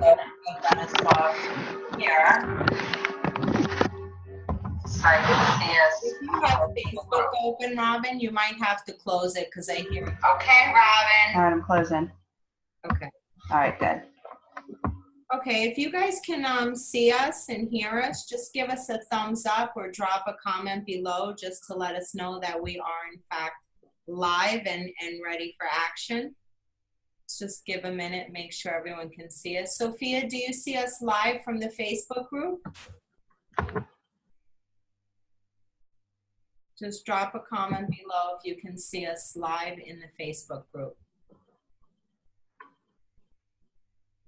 So I'm going to start here. So you can see us. If you have Facebook open, Robyn, you might have to close it because I hear you. Okay, Robyn. All right, I'm closing. Okay. All right, good. Okay, if you guys can see us and hear us, just give us a thumbs up or drop a comment below just to let us know that we are in fact live and ready for action. Let's just give a minute, make sure everyone can see us. Sophia, do you see us live from the Facebook group? Just drop a comment below if you can see us live in the Facebook group.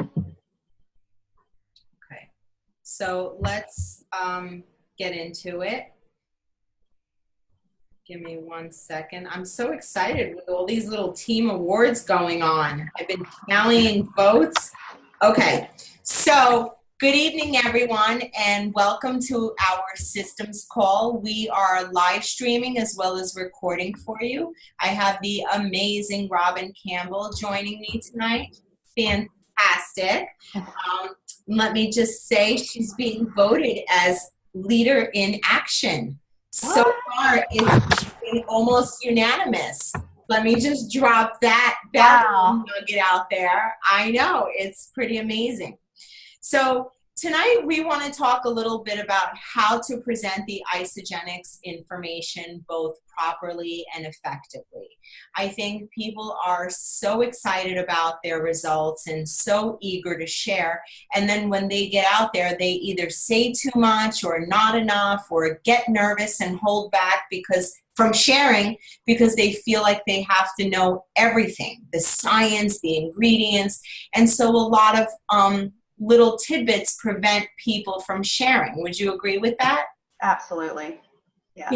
Okay, so let's get into it. Give me 1 second. I'm so excited with all these little team awards going on. I've been tallying votes. Okay, so good evening, everyone, and welcome to our systems call. We are live streaming as well as recording for you. I have the amazing Robyn Campbell joining me tonight. Fantastic. Let me just say she's being voted as leader in action. So far, it's been almost unanimous. Let me just drop that nugget out there. I know, it's pretty amazing. So tonight, we want to talk a little bit about how to present the isogenics information both properly and effectively. I think people are so excited about their results and so eager to share. And then when they get out there, they either say too much or not enough or get nervous and hold back from sharing because they feel like they have to know everything, the science, the ingredients. And so a lot of little tidbits prevent people from sharing. Would you agree with that? Absolutely. Yeah.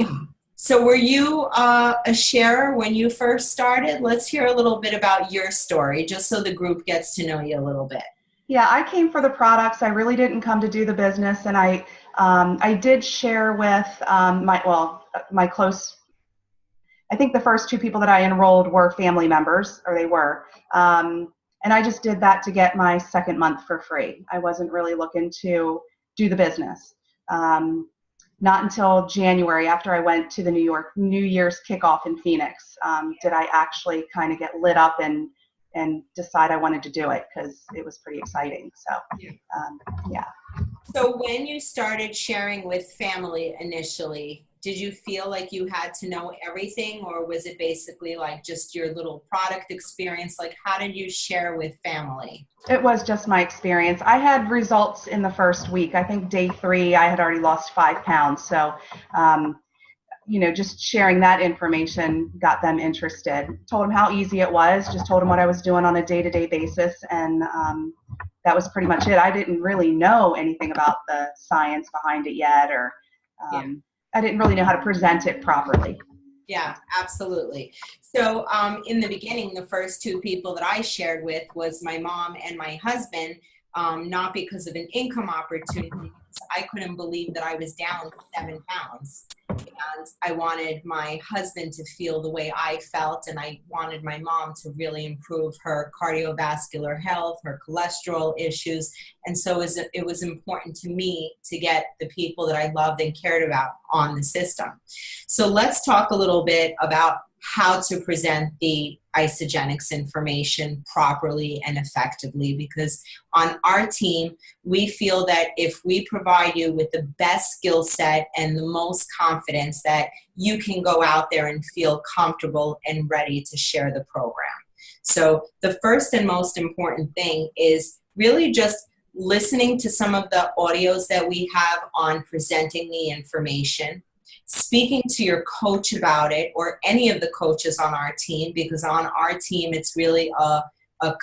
So were you a sharer when you first started? Let's hear a little bit about your story, just so the group gets to know you a little bit. Yeah, I came for the products. I really didn't come to do the business, and I did share with my close. I think the first 2 people that I enrolled were family members, or they were. And I just did that to get my 2nd month for free. I wasn't really looking to do the business. Not until January, after I went to the New Year's kickoff in Phoenix, did I actually kind of get lit up and decide I wanted to do it, because it was pretty exciting. So, yeah. So when you started sharing with family initially, did you feel like you had to know everything, or was it basically like just your little product experience? Like, how did you share with family? It was just my experience. I had results in the first week. I think day 3, I had already lost 5 pounds. So, just sharing that information got them interested. Told them how easy it was, just told them what I was doing on a day-to-day basis. And that was pretty much it. I didn't really know anything about the science behind it yet, or I didn't really know how to present it properly. Yeah, absolutely. So in the beginning, the first 2 people that I shared with was my mom and my husband, not because of an income opportunity. I couldn't believe that I was down 7 pounds. And I wanted my husband to feel the way I felt, and I wanted my mom to really improve her cardiovascular health, her cholesterol issues. And so it was important to me to get the people that I loved and cared about on the system. So let's talk a little bit about how to present the isogenics information properly and effectively, because on our team, we feel that if we provide you with the best skill set and the most confidence, that you can go out there and feel comfortable and ready to share the program. So the first and most important thing is really just listening to some of the audios that we have on presenting the information, speaking to your coach about it, or any of the coaches on our team, because on our team it's really a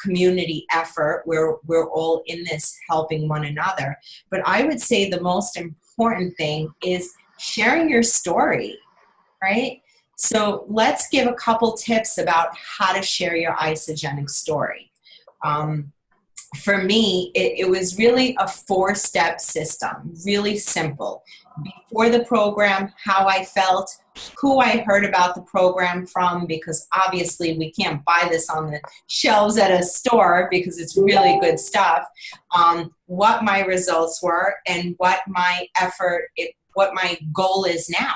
community effort where we're all in this helping one another. But I would say the most important thing is sharing your story, right? So let's give a couple tips about how to share your isogenic story. For me, it was really a 4-step system, really simple. Before the program, how I felt, who I heard about the program from, because obviously we can't buy this on the shelves at a store because it's really good stuff, what my results were and what my what my goal is now.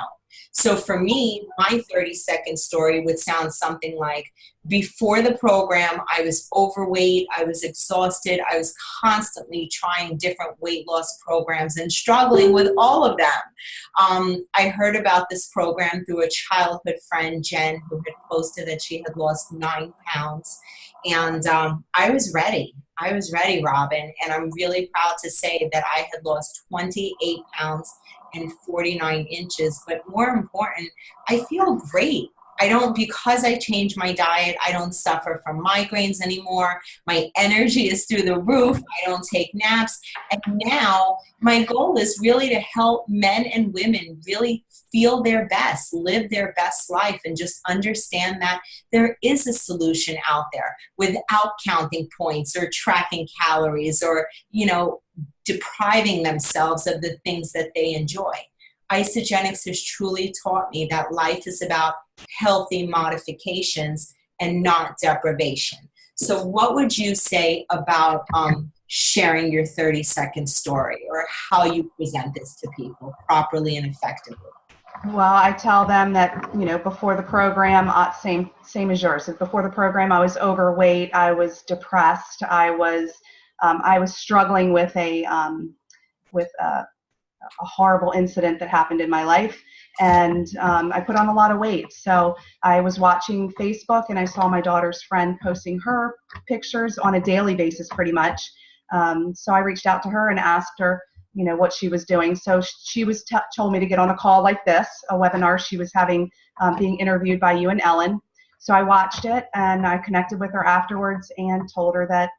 So for me, my 30-second story would sound something like, before the program, I was overweight, I was exhausted, I was constantly trying different weight loss programs and struggling with all of them. I heard about this program through a childhood friend, Jen, who had posted that she had lost 9 pounds. And I was ready. I was ready, Robyn. And I'm really proud to say that I had lost 28 pounds and 49 inches. But more important, I feel great. Because I changed my diet, I don't suffer from migraines anymore. My energy is through the roof. I don't take naps. And now my goal is really to help men and women really feel their best, live their best life, and just understand that there is a solution out there without counting points or tracking calories or, depriving themselves of the things that they enjoy. Isagenix has truly taught me that life is about healthy modifications and not deprivation. So what would you say about sharing your 30-second story, or how you present this to people properly and effectively? Well, I tell them that, before the program, same as yours. Before the program, I was overweight, I was depressed, I was struggling with a horrible incident that happened in my life, and I put on a lot of weight. So I was watching Facebook, and I saw my daughter's friend posting her pictures on a daily basis pretty much. So I reached out to her and asked her, what she was doing. So she was told me to get on a call like this, a webinar she was having, being interviewed by you and Ellen. So I watched it, and I connected with her afterwards and told her that,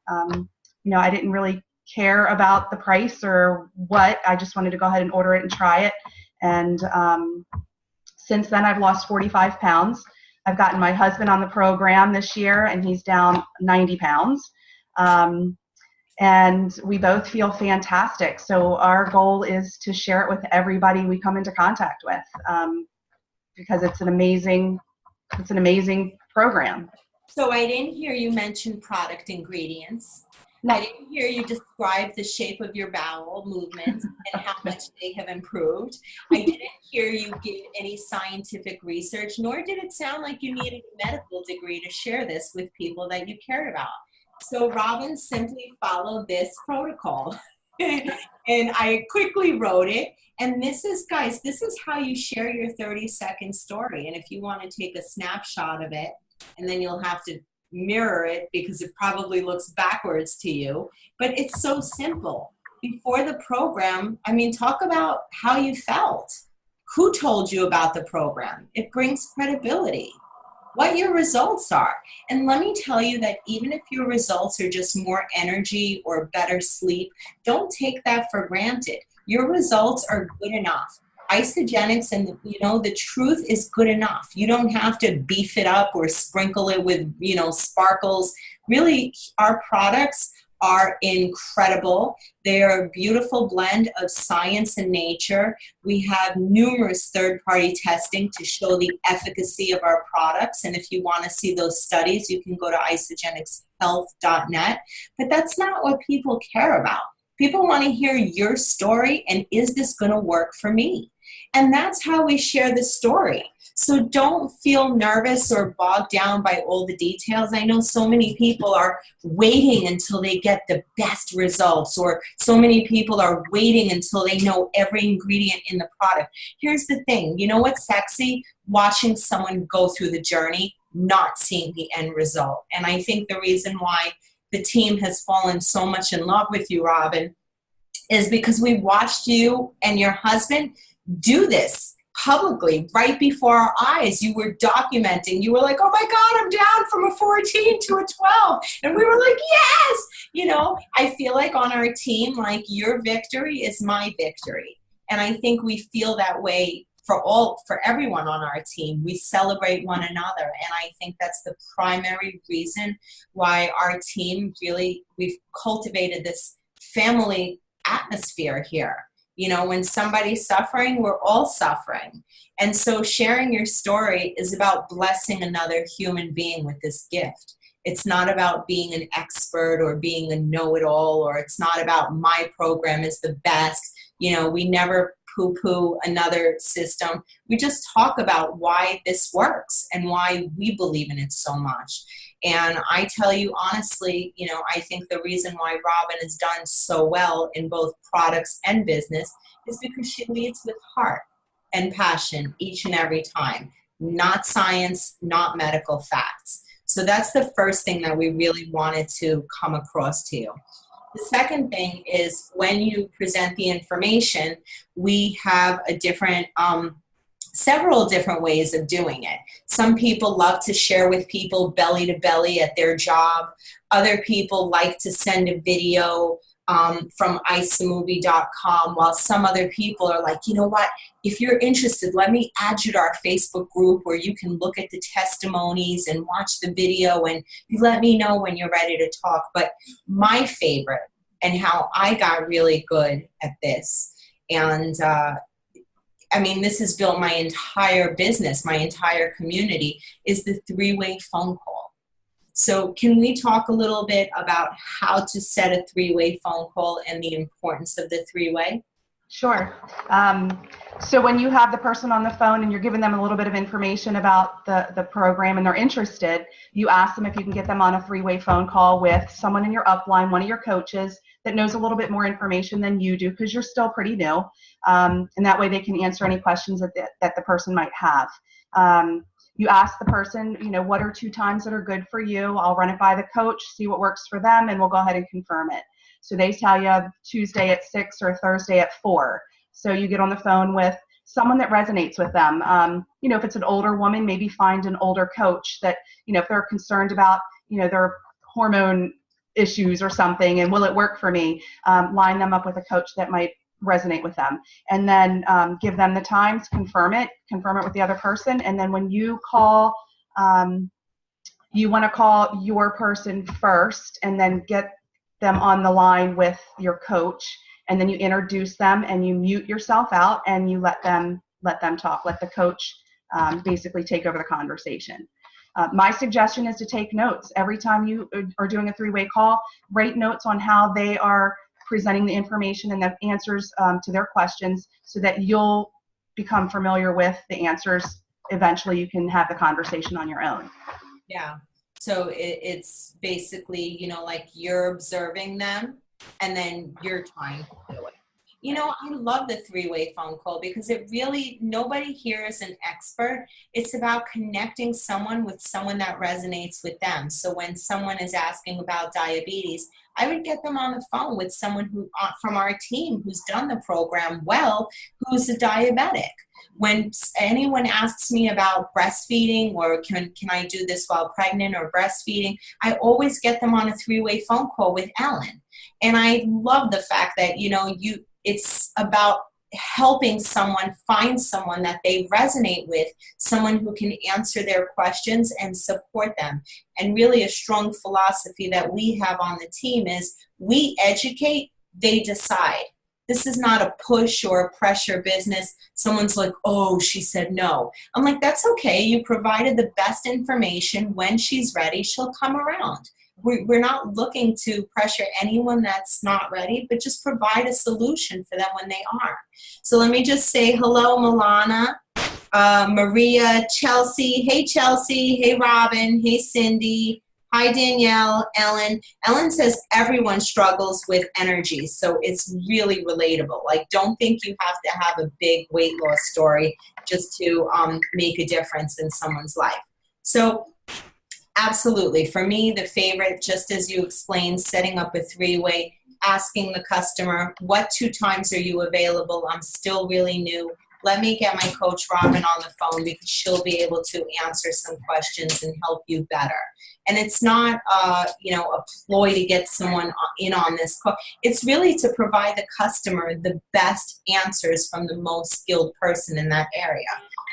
I didn't really care about the price or what. I just wanted to go ahead and order it and try it. And since then, I've lost 45 pounds. I've gotten my husband on the program this year, and he's down 90 pounds. And we both feel fantastic. So our goal is to share it with everybody we come into contact with, because it's an amazing program. So I didn't hear you mention product ingredients. No. I didn't hear you describe the shape of your bowel movements and how much they have improved. I didn't hear you give any scientific research, nor did it sound like you needed a medical degree to share this with people that you cared about. So Robyn simply followed this protocol. And I quickly wrote it. And this is how you share your 30-second story. And if you want to take a snapshot of it, and then you'll have to mirror it because it probably looks backwards to you, but it's so simple. Before the program, talk about how you felt. Who told you about the program? It brings credibility. What your results are. And let me tell you that even if your results are just more energy or better sleep, don't take that for granted. Your results are good enough. Isagenix, and the truth is good enough. You don't have to beef it up or sprinkle it with sparkles. Really, our products are incredible. They are a beautiful blend of science and nature. We have numerous third-party testing to show the efficacy of our products. And if you want to see those studies, you can go to isagenixhealth.net. But that's not what people care about. People want to hear your story, and is this going to work for me? And that's how we share the story. So don't feel nervous or bogged down by all the details. I know so many people are waiting until they get the best results, or so many people are waiting until they know every ingredient in the product. Here's the thing. You know what's sexy? Watching someone go through the journey, not seeing the end result. And I think the reason why the team has fallen so much in love with you, Robyn, is because we watched you and your husband do this publicly right before our eyes. You were documenting. You were like, oh my God, I'm down from a 14 to a 12. And we were like, yes! I feel like on our team, like, your victory is my victory. And I think we feel that way for everyone on our team. We celebrate one another. And I think that's the primary reason why our team we've cultivated this family atmosphere here. You know, when somebody's suffering, we're all suffering. And so sharing your story is about blessing another human being with this gift. It's not about being an expert or being a know-it-all, or it's not about my program is the best. You know, we never poo-poo another system. We just talk about why this works and why we believe in it so much. And I tell you honestly, you know, I think the reason why Robyn has done so well in both products and business is because she leads with heart and passion each and every time, not science, not medical facts. So that's the first thing that we really wanted to come across to you. The second thing is when you present the information, we have a different, several different ways of doing it. Some people love to share with people belly to belly at their job. Other people like to send a video from iceamovie.com, while some other people are like, you know what, if you're interested, let me add you to our Facebook group where you can look at the testimonies and watch the video, and you let me know when you're ready to talk. But my favorite, and how I got really good at this, and I mean, this has built my entire business, my entire community, is the three-way phone call. So can we talk a little bit about how to set a three-way phone call and the importance of the three-way? Sure. So when you have the person on the phone and you're giving them a little bit of information about the program and they're interested, you ask them if you can get them on a three-way phone call with someone in your upline, one of your coaches that knows a little bit more information than you do, because you're still pretty new. And that way they can answer any questions that the person might have. You ask the person, you know, what are 2 times that are good for you? I'll run it by the coach, see what works for them, and we'll go ahead and confirm it. So they tell you Tuesday at 6 or Thursday at 4. So you get on the phone with someone that resonates with them. You know, if it's an older woman, maybe find an older coach that, you know, if they're concerned about, you know, their hormone issues or something, and will it work for me? Line them up with a coach that might resonate with them, and then give them the times, confirm it with the other person. And then when you call, you want to call your person first and then get them on the line with your coach, and then you introduce them and you mute yourself out and you let them talk, let the coach basically take over the conversation. My suggestion is to take notes every time you are doing a three-way call. Write notes on how they are presenting the information and the answers to their questions, so that you'll become familiar with the answers. Eventually you can have the conversation on your own. Yeah. So it's basically, you know, like you're observing them and then you're trying to do it. You know, I love the three-way phone call because it really, nobody here is an expert. It's about connecting someone with someone that resonates with them. So when someone is asking about diabetes, I would get them on the phone with someone who from our team who's done the program well, who's a diabetic. When anyone asks me about breastfeeding or can I do this while pregnant or breastfeeding, I always get them on a three-way phone call with Ellen. And I love the fact that, you know, it's about helping someone find someone that they resonate with, someone who can answer their questions and support them. And really a strong philosophy that we have on the team is we educate, they decide. This is not a push or a pressure business. Someone's like, oh, she said no. I'm like, that's okay. You provided the best information. When she's ready, she'll come around. We're not looking to pressure anyone that's not ready, but just provide a solution for them when they are. So let me just say hello, Milana, Maria, Chelsea. Hey, Chelsea. Hey, Robyn. Hey, Cindy. Hi, Danielle, Ellen. Ellen says everyone struggles with energy, so it's really relatable. Like, don't think you have to have a big weight loss story just to make a difference in someone's life. So absolutely. For me, the favorite, just as you explained, setting up a three-way, asking the customer, what 2 times are you available? I'm still really new. Let me get my coach Robyn on the phone because she'll be able to answer some questions and help you better. And it's not, you know, a ploy to get someone in on this call. It's really to provide the customer the best answers from the most skilled person in that area.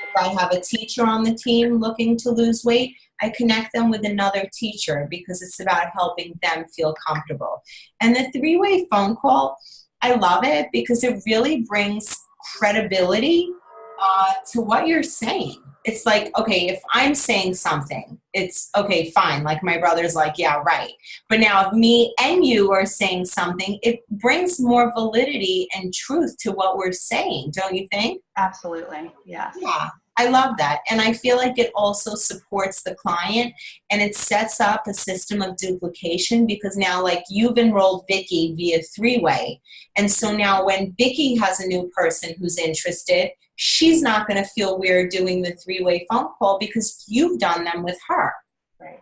If I have a teacher on the team looking to lose weight, I connect them with another teacher because it's about helping them feel comfortable. And the three-way phone call, I love it because it really brings credibility to what you're saying. It's like, okay, if I'm saying something, it's okay, fine. Like my brother's like, yeah, right. But now if me and you are saying something, it brings more validity and truth to what we're saying, don't you think? Absolutely. Yes. Yeah, I love that. And I feel like it also supports the client and it sets up a system of duplication because now like you've enrolled Vicky via three-way. And so now when Vicky has a new person who's interested, she's not going to feel weird doing the three-way phone call because you've done them with her. Right.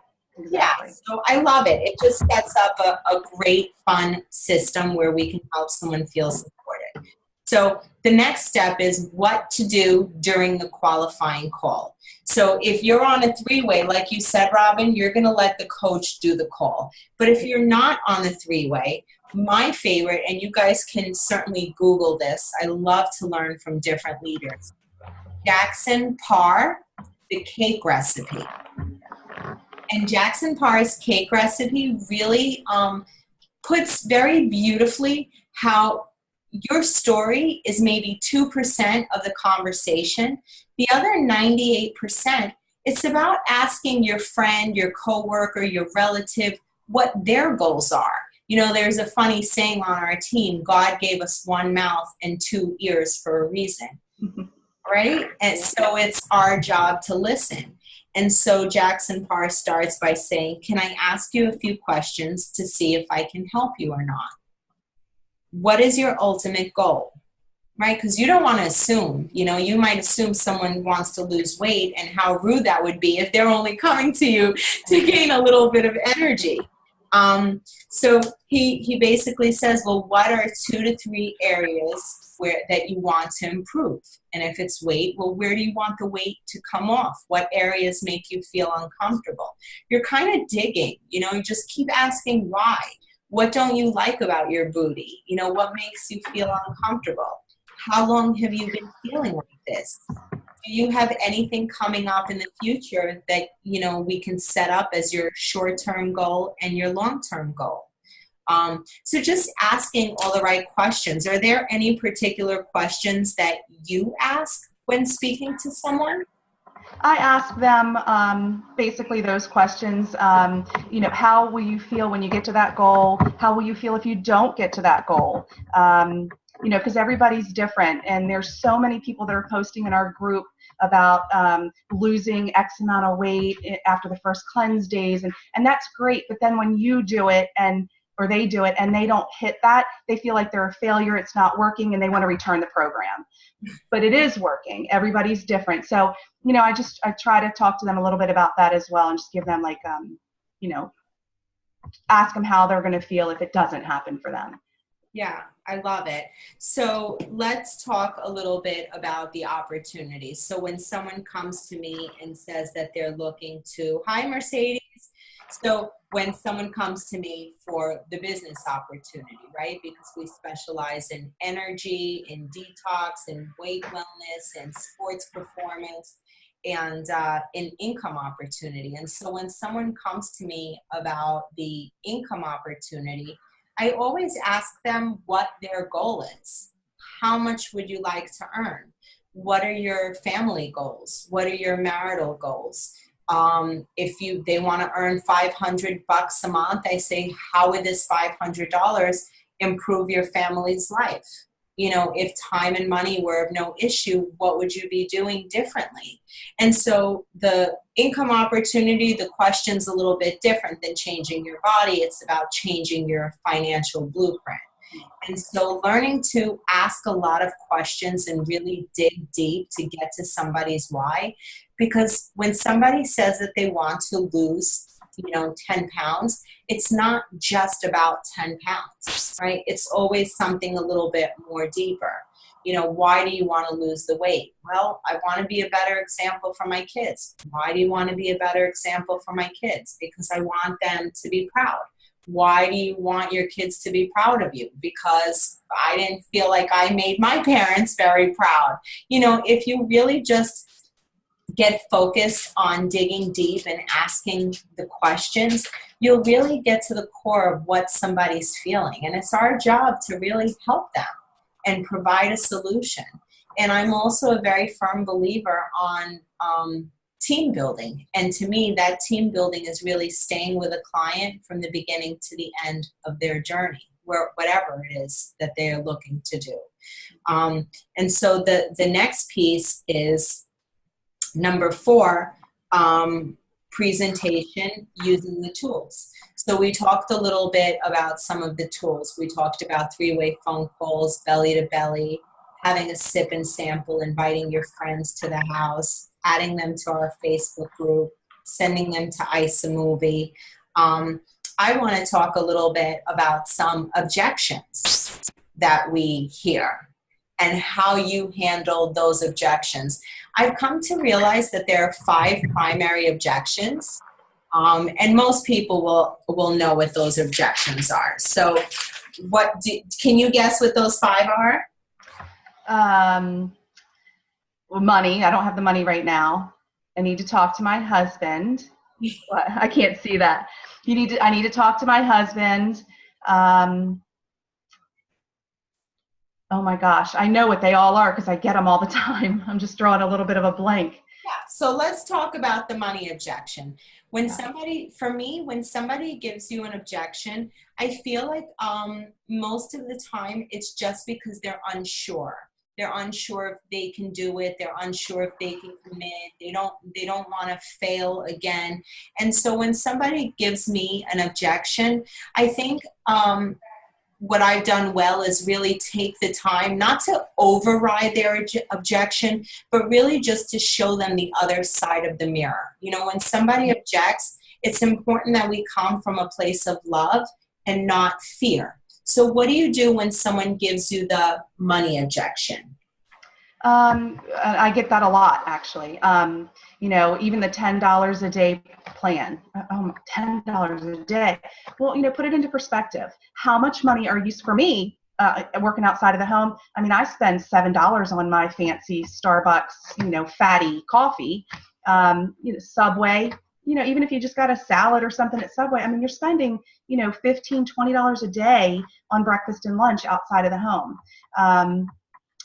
Yeah, Exactly. so I love it. It just sets up a great, fun system where we can help someone feel supported. So the next step is what to do during the qualifying call. So if you're on a three-way, like you said, Robyn, you're going to let the coach do the call. But if you're not on the three-way, my favorite, and you guys can certainly Google this, I love to learn from different leaders. Jackson Parr, the cake recipe. And Jackson Parr's cake recipe really puts very beautifully how your story is maybe 2% of the conversation. The other 98%, it's about asking your friend, your coworker, your relative, what their goals are. You know, there's a funny saying on our team, God gave us one mouth and two ears for a reason, right? And so it's our job to listen. And so Jackson Parr starts by saying, can I ask you a few questions to see if I can help you or not? What is your ultimate goal? Right? Because you don't want to assume, you know, you might assume someone wants to lose weight and how rude that would be if they're only coming to you to gain a little bit of energy. So he basically says, well, what are 2 to 3 areas that you want to improve? And if it's weight, well, where do you want the weight to come off? What areas make you feel uncomfortable? You're kind of digging, you know, you just keep asking why. What don't you like about your booty? You know, what makes you feel uncomfortable? How long have you been feeling like this? Do you have anything coming up in the future that, you know, we can set up as your short-term goal and your long-term goal? So just asking all the right questions. Are there any particular questions that you ask when speaking to someone? I ask them basically those questions. You know, how will you feel when you get to that goal? How will you feel if you don't get to that goal? You know, because everybody's different, and there's so many people that are posting in our group about losing X amount of weight after the first cleanse days, and that's great. But then when you do it or they do it and they don't hit that, they feel like they're a failure, it's not working, and they want to return the program. But it is working. Everybody's different. So, you know, I try to talk to them a little bit about that as well and just give them like, you know, ask them how they're going to feel if it doesn't happen for them. Yeah, I love it. So let's talk a little bit about the opportunities. So when someone comes to me and says that they're looking to, hi, Mercedes. So when someone comes to me for the business opportunity, right? Because we specialize in energy, in detox, in weight wellness, and sports performance, and in income opportunity. And so when someone comes to me about the income opportunity, I always ask them what their goal is. How much would you like to earn? What are your family goals? What are your marital goals? If they want to earn $500 a month, I say, how would this $500 improve your family's life? You know, if time and money were of no issue, what would you be doing differently? And so the income opportunity, the question's a little bit different than changing your body. It's about changing your financial blueprint. And so learning to ask a lot of questions and really dig deep to get to somebody's why. Because when somebody says that they want to lose, 10 pounds, it's not just about 10 pounds, right? It's always something a little bit more deeper. Why do you want to lose the weight? Well, I want to be a better example for my kids. Why do you want to be a better example for my kids? Because I want them to be proud. Why do you want your kids to be proud of you? Because I didn't feel like I made my parents very proud. If you really just get focused on digging deep and asking the questions, you'll really get to the core of what somebody's feeling. And it's our job to really help them and provide a solution. And I'm also a very firm believer on team building. And to me, that team building is really staying with a client from the beginning to the end of their journey, whatever it is that they're looking to do. And so the next piece is number 4, presentation using the tools. So we talked a little bit about some of the tools. We talked about 3-way phone calls, belly to belly, having a sip and sample, inviting your friends to the house, adding them to our Facebook group, sending them to Ice a Movie. I want to talk a little bit about some objections that we hear and how you handle those objections. I've come to realize that there are 5 primary objections, and most people will know what those objections are. So can you guess what those 5 are? Well, money. I don't have the money right now. I need to talk to my husband. I can't see that. I need to talk to my husband. Oh my gosh, I know what they all are because I get them all the time. I'm just drawing a little bit of a blank. Yeah, so let's talk about the money objection. When somebody gives you an objection, I feel like most of the time it's just because they're unsure. They're unsure if they can do it. They're unsure if they can commit. They don't want to fail again. And so when somebody gives me an objection, I think what I've done well is really take the time not to override their objection, but really just to show them the other side of the mirror. You know, when somebody objects, it's important that we come from a place of love and not fear. So what do you do when someone gives you the money objection? I get that a lot, actually. You know, even the $10 a day plan. $10 a day. Well, you know, put it into perspective. How much money are you, for me, working outside of the home? I mean, I spend $7 on my fancy Starbucks, you know, fatty coffee. You know, Subway. You know, even if you just got a salad or something at Subway, I mean, you're spending, you know, $15, $20 a day on breakfast and lunch outside of the home.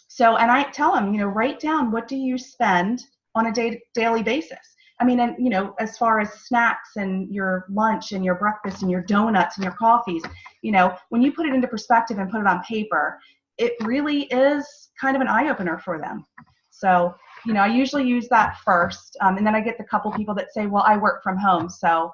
So, and I tell them, you know, write down, what do you spend on a daily basis? I mean, and, you know, as far as snacks and your lunch and your breakfast and your donuts and your coffees, you know, when you put it into perspective and put it on paper, it really is kind of an eye-opener for them. So, you know, I usually use that first. And then I get the couple people that say, well, I work from home. So,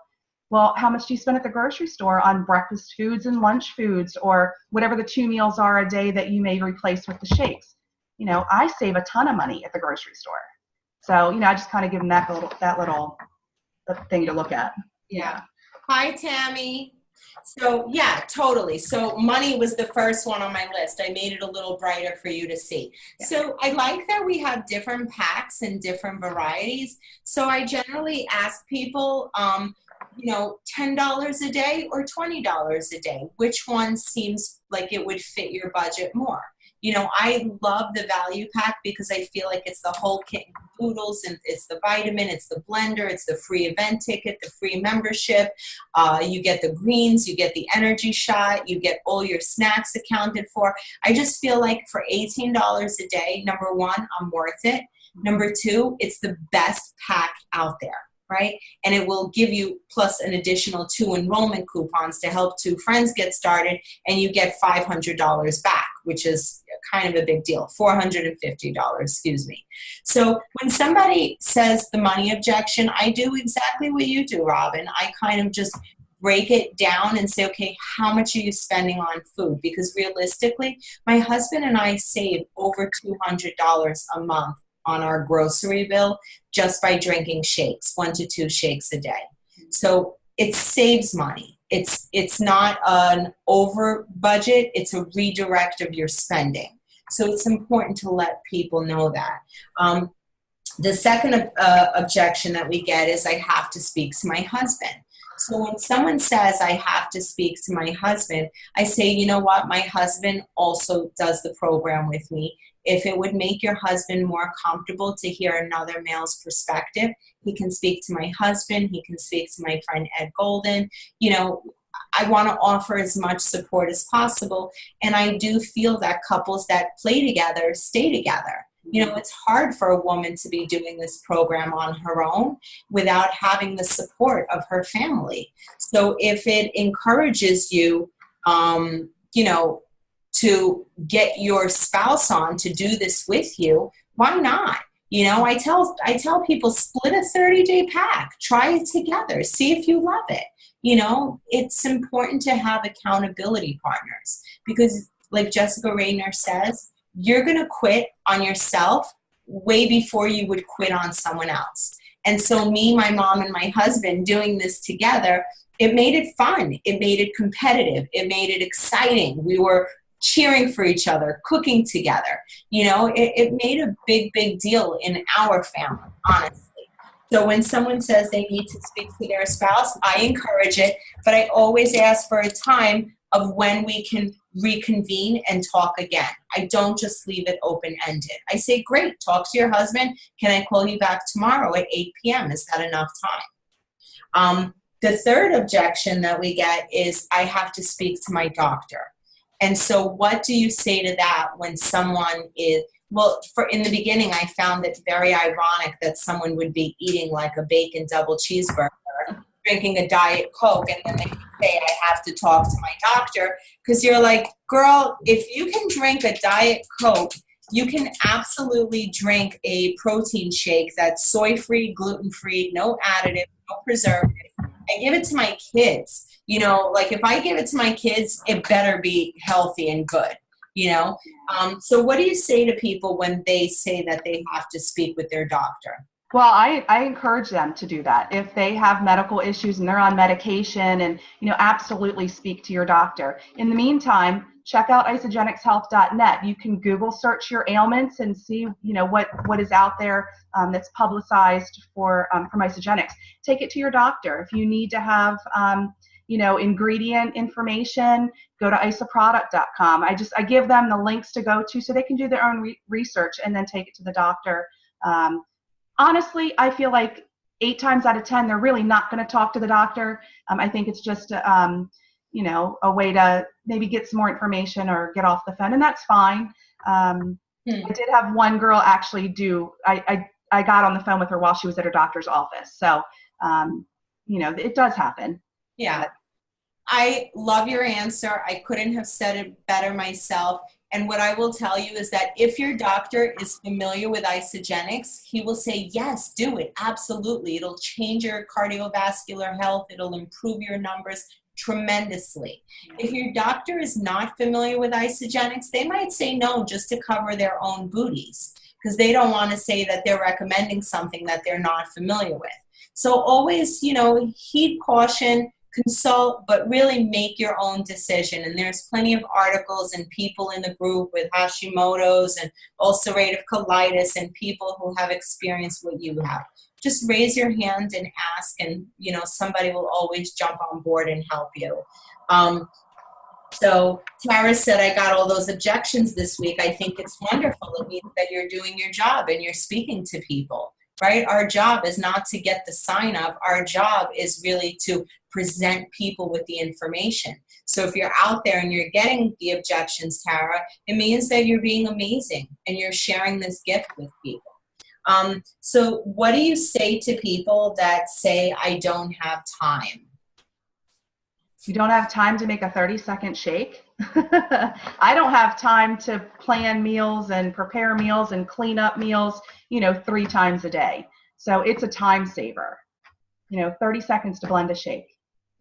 well, how much do you spend at the grocery store on breakfast foods and lunch foods, or whatever the 2 meals are a day that you may replace with the shakes? You know, I save a ton of money at the grocery store. So, you know, I just kind of give them that little thing to look at. Yeah. Hi, Tammy. So, yeah, totally. So money was the first one on my list. I made it a little brighter for you to see. Yeah. So I like that we have different packs and different varieties. So I generally ask people, you know, $10 a day or $20 a day, which one seems like it would fit your budget more? You know, I love the value pack because I feel like it's the whole kit and caboodles, and it's the vitamin, it's the blender, it's the free event ticket, the free membership. You get the greens, you get the energy shot, you get all your snacks accounted for. I just feel like for $18 a day, number one, I'm worth it. Number two, it's the best pack out there. Right? And it will give you plus an additional 2 enrollment coupons to help 2 friends get started, and you get $500 back, which is kind of a big deal. $450, excuse me. So when somebody says the money objection, I do exactly what you do, Robyn. I kind of just break it down and say, okay, how much are you spending on food? Because realistically, my husband and I save over $200 a month on our grocery bill just by drinking shakes, 1 to 2 shakes a day. So it saves money. It's not an over budget, it's a redirect of your spending. So it's important to let people know that. The second objection that we get is I have to speak to my husband. So when someone says I have to speak to my husband, I say, you know what, my husband also does the program with me. if it would make your husband more comfortable to hear another male's perspective, he can speak to my husband, he can speak to my friend Ed Golden. You know, I want to offer as much support as possible. And I do feel that couples that play together stay together. You know, it's hard for a woman to be doing this program on her own without having the support of her family. So if it encourages you, you know, to get your spouse on to do this with you, why not? You know, I tell people, split a 30-day pack, try it together, see if you love it. You know, it's important to have accountability partners because, like Jessica Rayner says, you're going to quit on yourself way before you would quit on someone else. And so me, my mom, and my husband doing this together, it made it fun. It made it competitive. It made it exciting. We were cheering for each other, cooking together. You know, it made a big, big deal in our family, honestly. So when someone says they need to speak to their spouse, I encourage it, but I always ask for a time of when we can reconvene and talk again. I don't just leave it open-ended. I say, great, talk to your husband. Can I call you back tomorrow at 8 p.m.? Is that enough time? The third objection that we get is I have to speak to my doctor. And so what do you say to that when someone is, well, in the beginning, I found it very ironic that someone would be eating like a bacon double cheeseburger, drinking a Diet Coke, and then they say, I have to talk to my doctor, because you're like, girl, if you can drink a Diet Coke, you can absolutely drink a protein shake that's soy-free, gluten-free, no additive, no preservative. I give it to my kids. You know, like if I give it to my kids, it better be healthy and good, you know? So what do you say to people when they say that they have to speak with their doctor? Well, I encourage them to do that. If they have medical issues and they're on medication, and, you know, absolutely speak to your doctor. In the meantime, check out isogenicshealth.net. You can Google search your ailments and see, you know, what is out there that's publicized for Isogenics. Take it to your doctor. If you need to have, you know, ingredient information, go to isoproduct.com. I give them the links to go to so they can do their own research and then take it to the doctor. Honestly, I feel like 8 times out of 10, they're really not going to talk to the doctor. I think it's just, you know, a way to maybe get some more information or get off the phone, and that's fine. I did have one girl actually I got on the phone with her while she was at her doctor's office. So, you know, it does happen. Yeah. I love your answer. I couldn't have said it better myself. And what I will tell you is that if your doctor is familiar with Isogenics, he will say, yes, do it. Absolutely. It'll change your cardiovascular health. It'll improve your numbers tremendously. If your doctor is not familiar with Isogenics, they might say no just to cover their own booties, because they don't want to say that they're recommending something that they're not familiar with. So always, you know, heed caution, consult, but really make your own decision. And there's plenty of articles and people in the group with Hashimoto's and ulcerative colitis and people who have experienced what you have. Just raise your hand and ask, and, you know, somebody will always jump on board and help you. So Tara said, I got all those objections this week. I think it's wonderful. It means that you're doing your job and you're speaking to people, right? Our job is not to get the sign up. Our job is really to present people with the information. So if you're out there and you're getting the objections, Tara, it means that you're being amazing and you're sharing this gift with people. So what do you say to people that say, I don't have time? You don't have time to make a 30-second shake? I don't have time to plan meals and prepare meals and clean up meals, you know, 3 times a day. So it's a time saver. You know, 30 seconds to blend a shake.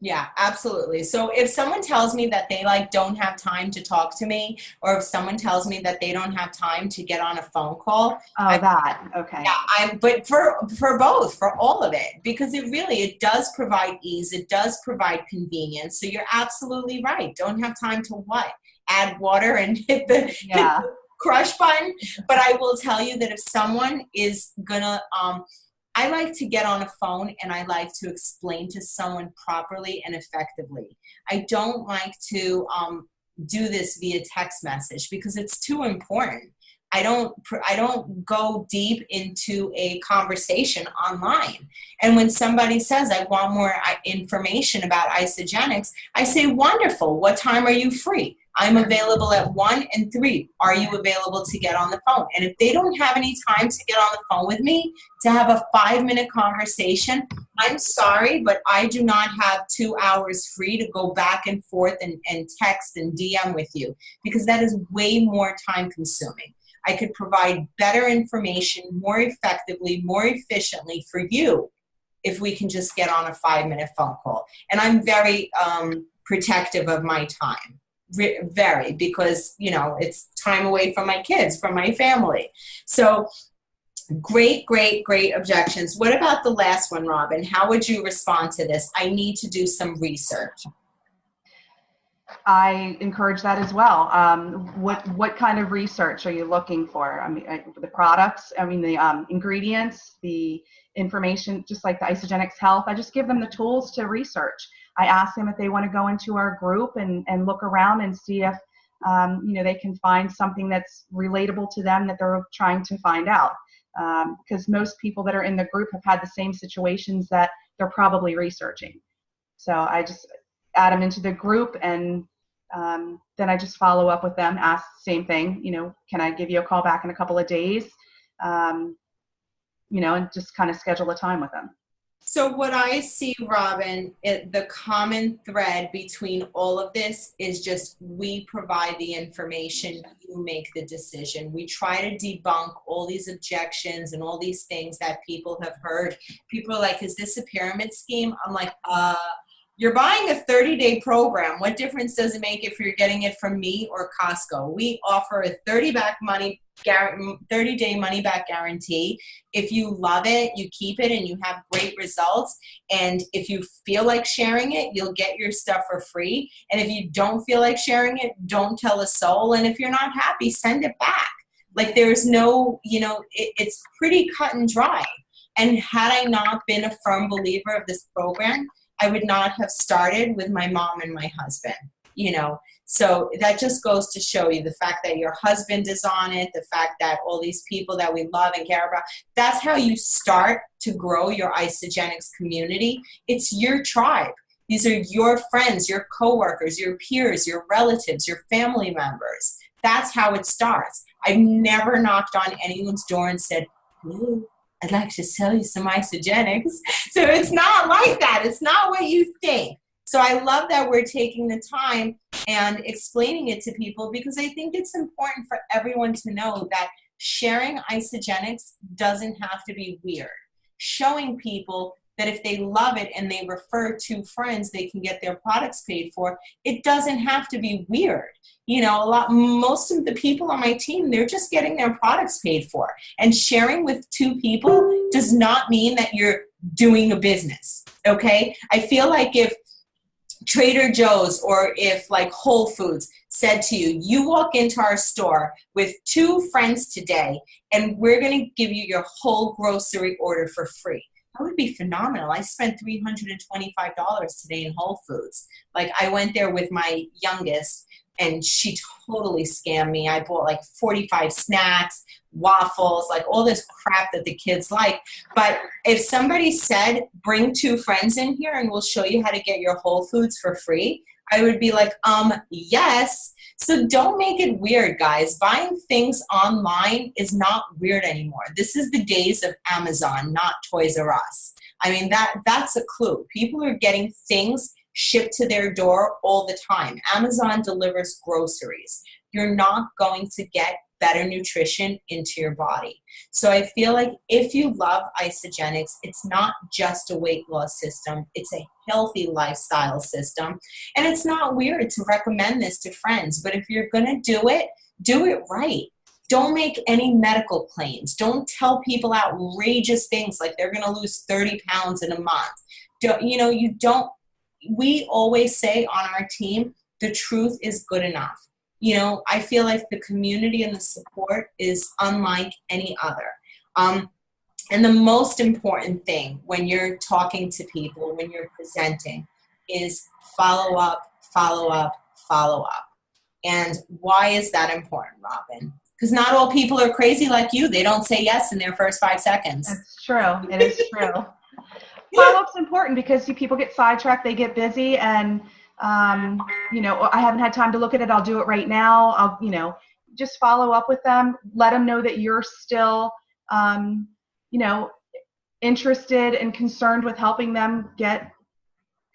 Yeah, absolutely. So if someone tells me that they don't have time to talk to me, or if someone tells me that they don't have time to get on a phone call. Okay. Yeah, but for both, for all of it, because it does provide ease. It does provide convenience. So you're absolutely right. Don't have time to what? Add water and hit the crush button. But I will tell you that if someone is gonna, I like to get on a phone and I like to explain to someone properly and effectively. I don't like to do this via text message because it's too important. I don't go deep into a conversation online. And when somebody says, I want more information about Isagenix, I say, wonderful. What time are you free? I'm available at 1 and 3. Are you available to get on the phone? And if they don't have any time to get on the phone with me to have a 5-minute conversation, I'm sorry, but I do not have 2 hours free to go back and forth and text and DM with you, because that is way more time consuming. I could provide better information more effectively, more efficiently for you if we can just get on a 5-minute phone call. And I'm very protective of my time. Very, because, you know, it's time away from my kids, from my family. So great objections. What about the last one, Robyn? How would you respond to this? I need to do some research. I encourage that as well. What kind of research are you looking for? I mean, the products, I mean, the ingredients, the information, just like the Isagenix Health. I just give them the tools to research. I ask them if they want to go into our group and look around and see if you know, they can find something that's relatable to them that they're trying to find out. Because most people that are in the group have had the same situations that they're probably researching. So I just add them into the group, and then I just follow up with them, ask the same thing, you know, can I give you a call back in a couple of days? You know, and just kind of schedule a time with them. So what I see, Robyn, the common thread between all of this is just we provide the information, you make the decision. We try to debunk all these objections and all these things that people have heard. People are like, is this a pyramid scheme? I'm like, you're buying a 30-day program. What difference does it make if you're getting it from me or Costco? We offer a 30-day money-back guarantee. If you love it, you keep it and you have great results. And if you feel like sharing it, you'll get your stuff for free. And if you don't feel like sharing it, don't tell a soul. And if you're not happy, send it back. Like, there's no, you know, it's pretty cut and dry. And had I not been a firm believer of this program, I would not have started with my mom and my husband, you know. So that just goes to show you the fact that your husband is on it, the fact that all these people that we love and care about, that's how you start to grow your Isagenix community. It's your tribe. These are your friends, your coworkers, your peers, your relatives, your family members. That's how it starts. I've never knocked on anyone's door and said, "Hello, I'd like to sell you some Isagenix." So it's not like that. It's not what you think. So I love that we're taking the time and explaining it to people, because I think it's important for everyone to know that sharing Isagenix doesn't have to be weird. Showing people that if they love it and they refer to friends, they can get their products paid for. It doesn't have to be weird. You know, most of the people on my team, they're just getting their products paid for. And sharing with 2 people does not mean that you're doing a business, okay? I feel like if Trader Joe's or if like Whole Foods said to you, you walk into our store with 2 friends today and we're going to give you your whole grocery order for free. That would be phenomenal. I spent $325 today in Whole Foods. Like, I went there with my youngest and she totally scammed me. I bought like 45 snacks, waffles, like all this crap that the kids like. But if somebody said, bring 2 friends in here and we'll show you how to get your Whole Foods for free, I would be like, yes. So don't make it weird, guys. Buying things online is not weird anymore. This is the days of Amazon, not Toys R Us. I mean, that's a clue. People are getting things shipped to their door all the time. Amazon delivers groceries. You're not going to get better nutrition into your body. So I feel like if you love Isagenix, it's not just a weight loss system. It's a healthy lifestyle system. And it's not weird to recommend this to friends. But if you're going to do it right. Don't make any medical claims. Don't tell people outrageous things like they're going to lose 30 pounds in a month. We always say on our team, the truth is good enough. You know, I feel like the community and the support is unlike any other. And the most important thing when you're talking to people, when you're presenting, is follow up, follow up, follow up. And why is that important, Robyn? Because not all people are crazy like you. They don't say yes in their first 5 seconds. That's true. It is true. Follow-up's important because people get sidetracked, they get busy, and I haven't had time to look at it. I'll do it right now. I'll just follow up with them. Let them know that you're still interested and concerned with helping them get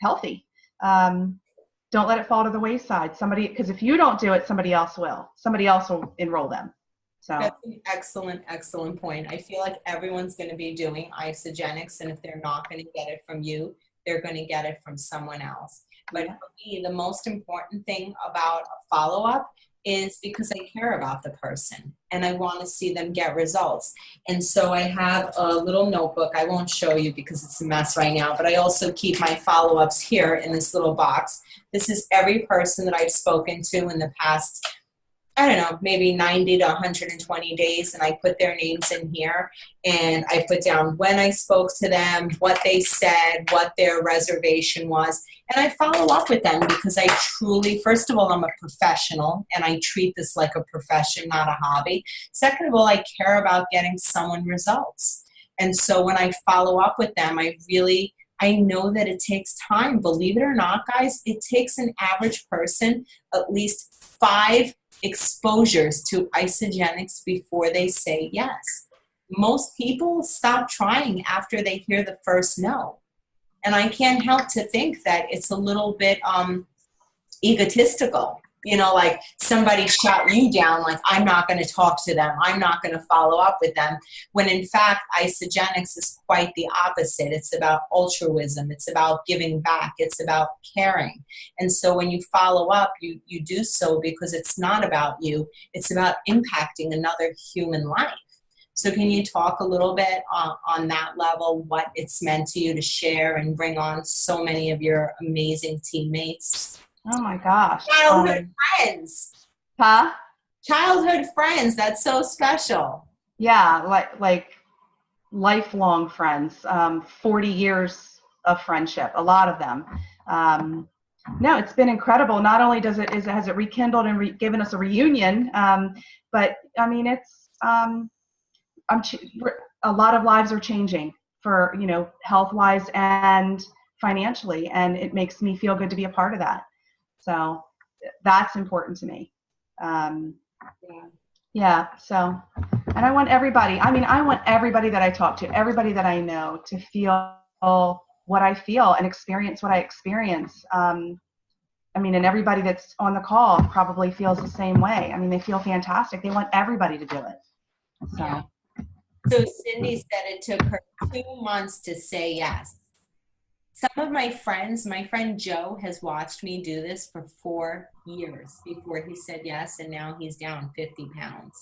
healthy. Don't let it fall to the wayside. Because if you don't do it, somebody else will. Somebody else will enroll them. So that's an excellent, excellent point. I feel like everyone's going to be doing isogenics, and if they're not going to get it from you, they're going to get it from someone else. But for me, the most important thing about a follow-up is because I care about the person and I want to see them get results. And so I have a little notebook. I won't show you because it's a mess right now, but I also keep my follow-ups here in this little box. This is every person that I've spoken to in the past, I don't know, maybe 90 to 120 days, and I put their names in here, and I put down when I spoke to them, what they said, what their reservation was, and I follow up with them because I truly, first of all, I'm a professional, and I treat this like a profession, not a hobby. Second of all, I care about getting someone results. And so when I follow up with them, I know that it takes time. Believe it or not, guys, it takes an average person at least 5 exposures to isogenics before they say yes. Most people stop trying after they hear the first no. And I can't help to think that it's a little bit egotistical. Like somebody shot you down, like I'm not going to talk to them. I'm not going to follow up with them. When in fact, isogenics is quite the opposite. It's about altruism. It's about giving back. It's about caring. And so when you follow up, you do so because it's not about you. It's about impacting another human life. So can you talk a little bit on that level, what it's meant to you to share and bring on so many of your amazing teammates? Oh my gosh. Childhood friends. Huh? Childhood friends. That's so special. Yeah, like lifelong friends. 40 years of friendship, a lot of them. No, it's been incredible. Not only has it rekindled and given us a reunion, but I mean, it's a lot of lives are changing for health-wise and financially, and it makes me feel good to be a part of that. So that's important to me. Yeah. So, and I want everybody that I talk to, everybody that I know to feel what I feel and experience what I experience. And everybody that's on the call probably feels the same way. I mean, they feel fantastic. They want everybody to do it. So. Yeah. So Cindy said it took her 2 months to say yes. Some of my friend Joe has watched me do this for 4 years before he said yes, and now he's down 50 pounds.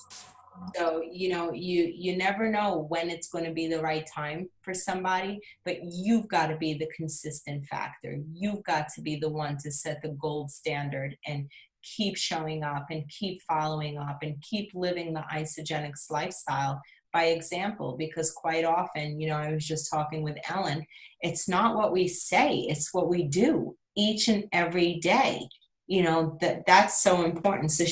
So, you never know when it's going to be the right time for somebody, but you've got to be the consistent factor. You've got to be the one to set the gold standard and keep showing up and keep following up and keep living the isogenics lifestyle by example, because quite often, I was just talking with Ellen, it's not what we say, it's what we do each and every day. That's so important. So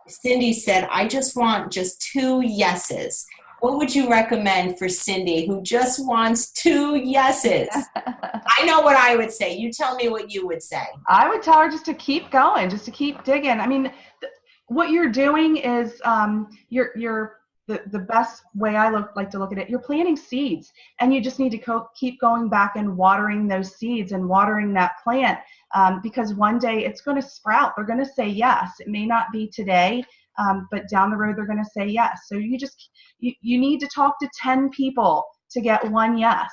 Cindy said, I just want just 2 yeses. What would you recommend for Cindy who just wants 2 yeses? I know what I would say. You tell me what you would say. I would tell her just to keep going, just to keep digging. I mean, what you're doing is you're the best way I like to look at it, you're planting seeds, and you just need to keep going back and watering those seeds and watering that plant, because one day it's going to sprout. They're going to say yes. It may not be today, but down the road they're going to say yes. So you need to talk to 10 people to get 1 yes.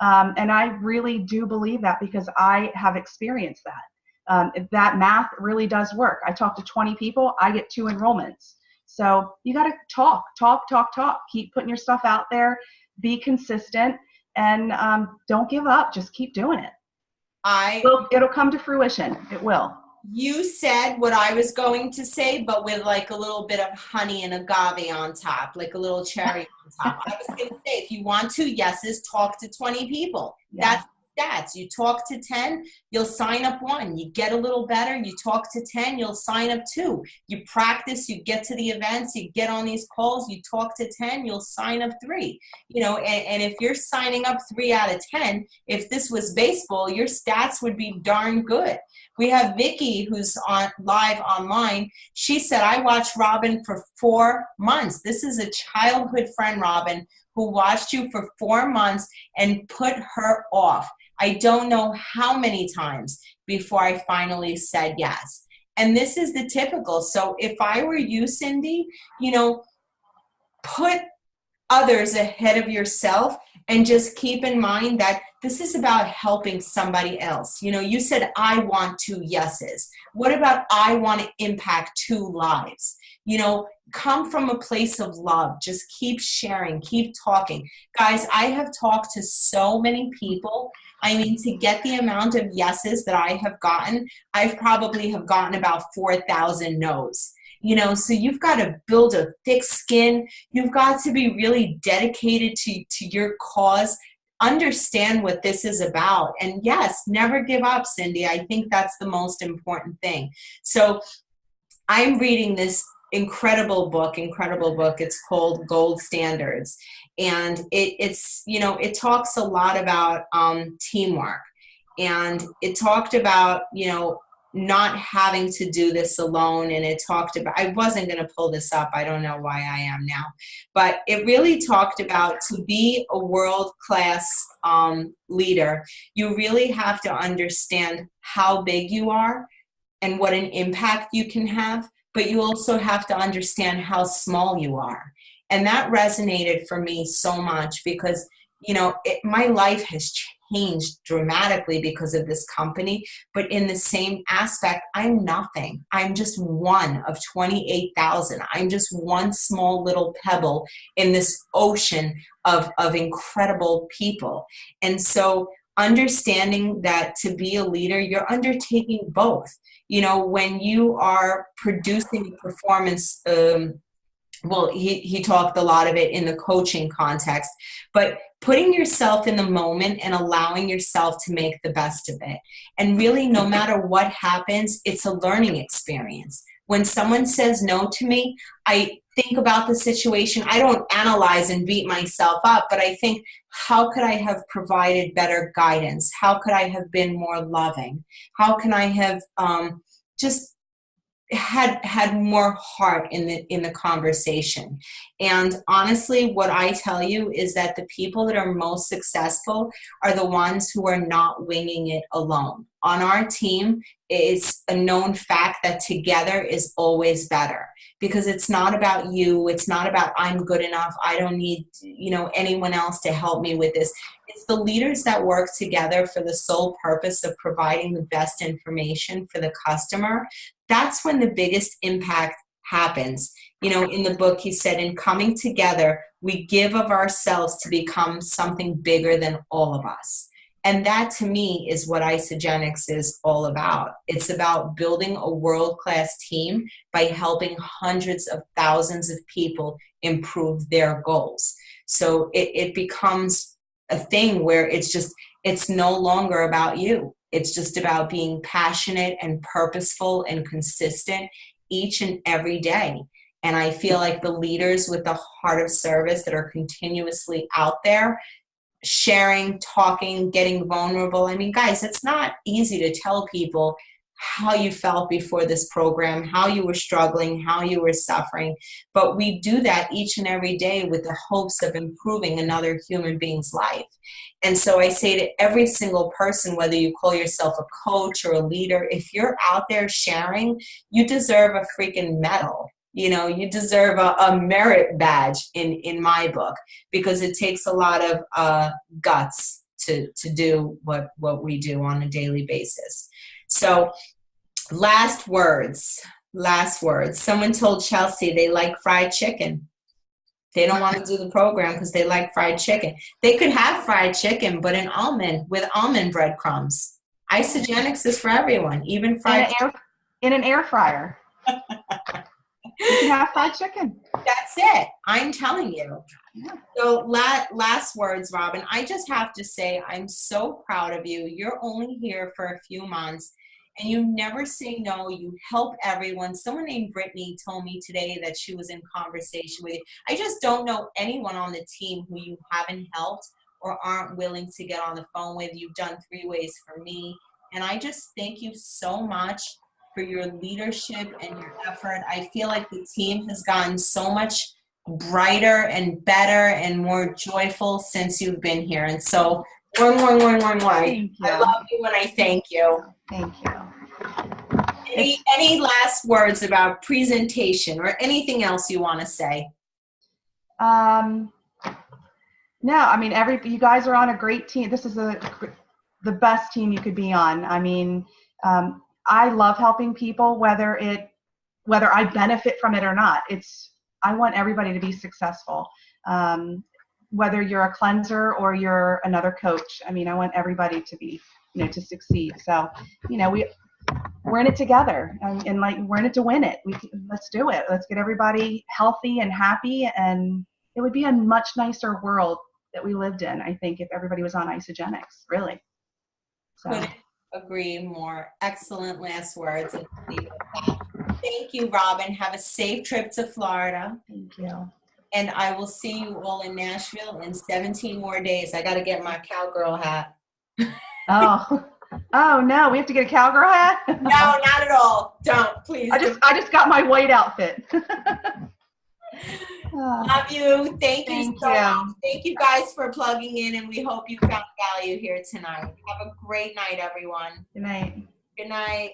And I really do believe that because I have experienced that. That math really does work. I talk to 20 people, I get 2 enrollments. So you got to talk. Keep putting your stuff out there, be consistent, and don't give up. Just keep doing it. It'll come to fruition. It will. You said what I was going to say, but with like a little bit of honey and agave on top, like a little cherry on top. I was going to say, if you want 2 yeses, talk to 20 people. Yeah. That's the stats. You talk to 10, you'll sign up 1. You get a little better, you talk to 10, you'll sign up 2. You practice, you get to the events, you get on these calls, you talk to 10, you'll sign up 3. You know, and if you're signing up 3 out of 10, if this was baseball, your stats would be darn good. We have Vicky, who's on live online. She said, I watched Robyn for 4 months. This is a childhood friend, Robyn, who watched you for 4 months and put her off. I don't know how many times before I finally said yes. And this is the typical. So if I were you, Cindy, you know, put others ahead of yourself, and just keep in mind that this is about helping somebody else. You know, you said, I want 2 yeses. What about I want to impact 2 lives? You know, come from a place of love. Just keep sharing, keep talking. Guys, I have talked to so many people. I mean, to get the amount of yeses that I have gotten, I've probably have gotten about 4,000 no's. You know, so you've got to build a thick skin. You've got to be really dedicated to your cause. Understand what this is about. And yes, never give up, Cindy. I think that's the most important thing. So I'm reading this incredible book. It's called Gold Standards. And it's, you know, it talks a lot about teamwork. And it talked about, you know, not having to do this alone. And it talked about, I wasn't going to pull this up. I don't know why I am now, but it really talked about, to be a world-class leader, you really have to understand how big you are and what an impact you can have, but you also have to understand how small you are. And that resonated for me so much because, you know, my life has changed dramatically because of this company, but in the same aspect, I'm nothing. I'm just one of 28,000. I'm just one small little pebble in this ocean of incredible people. And so understanding that to be a leader, you're undertaking both. You know, when you are producing a performance, well, he talked a lot of it in the coaching context, but putting yourself in the moment and allowing yourself to make the best of it. And really, no matter what happens, it's a learning experience. When someone says no to me, I think about the situation. I don't analyze and beat myself up, but I think, how could I have provided better guidance? How could I have been more loving? How can I have just had more heart in the conversation? And honestly, what I tell you is that the people that are most successful are the ones who are not winging it alone. On our team, it's a known fact that together is always better, because it's not about you. It's not about I'm good enough. I don't need, you know, anyone else to help me with this. It's the leaders that work together for the sole purpose of providing the best information for the customer. That's when the biggest impact happens. You know, in the book, he said, in coming together, we give of ourselves to become something bigger than all of us. And that, to me, is what Isogenics is all about. It's about building a world-class team by helping hundreds of thousands of people improve their goals. So it becomes a thing where it's no longer about you. It's just about being passionate and purposeful and consistent each and every day. And I feel like the leaders with the heart of service that are continuously out there, sharing, talking, getting vulnerable. I mean, guys, it's not easy to tell people how you felt before this program, how you were struggling, how you were suffering. But we do that each and every day with the hopes of improving another human being's life. And so I say to every single person, whether you call yourself a coach or a leader, if you're out there sharing, you deserve a freaking medal. You know, you deserve a merit badge in my book, because it takes a lot of guts to do what we do on a daily basis. So last words. Someone told Chelsea they like fried chicken. They don't want to do the program because they like fried chicken. They could have fried chicken, but with almond breadcrumbs. Isogenics is for everyone, even fried in an air fryer. You can have fried chicken. That's it. I'm telling you. So last words, Robyn. I just have to say I'm so proud of you. You're only here for a few months and you never say no. You help everyone. Someone named Brittany told me today that she was in conversation with you. I just don't know anyone on the team who you haven't helped or aren't willing to get on the phone with. You've done 3 ways for me. And I just thank you so much for your leadership and your effort. I feel like the team has gotten so much brighter and better and more joyful since you've been here. And so, more. Thank you. I love you and I thank you. Thank you. Any last words about presentation or anything else you want to say? No, I mean, you guys are on a great team. This is the best team you could be on. I mean, I love helping people, whether I benefit from it or not. I want everybody to be successful. Whether you're a cleanser or you're another coach. I mean, I want everybody to be, to succeed. So, we're in it together, and like we're in it to win it. Let's do it. Let's get everybody healthy and happy, and it would be a much nicer world that we lived in, I think, if everybody was on isogenics, really. So. Couldn't agree more. Excellent last words. Thank you, Robyn. Have a safe trip to Florida. Thank you. And I will see you all in Nashville in 17 more days. I got to get my cowgirl hat. Oh no, we have to get a cowgirl hat? No, not at all. Don't, please. I just got my white outfit. Love you. Thank you so much. Thank you guys for plugging in, and we hope you found value here tonight. Have a great night, everyone. Good night. Good night.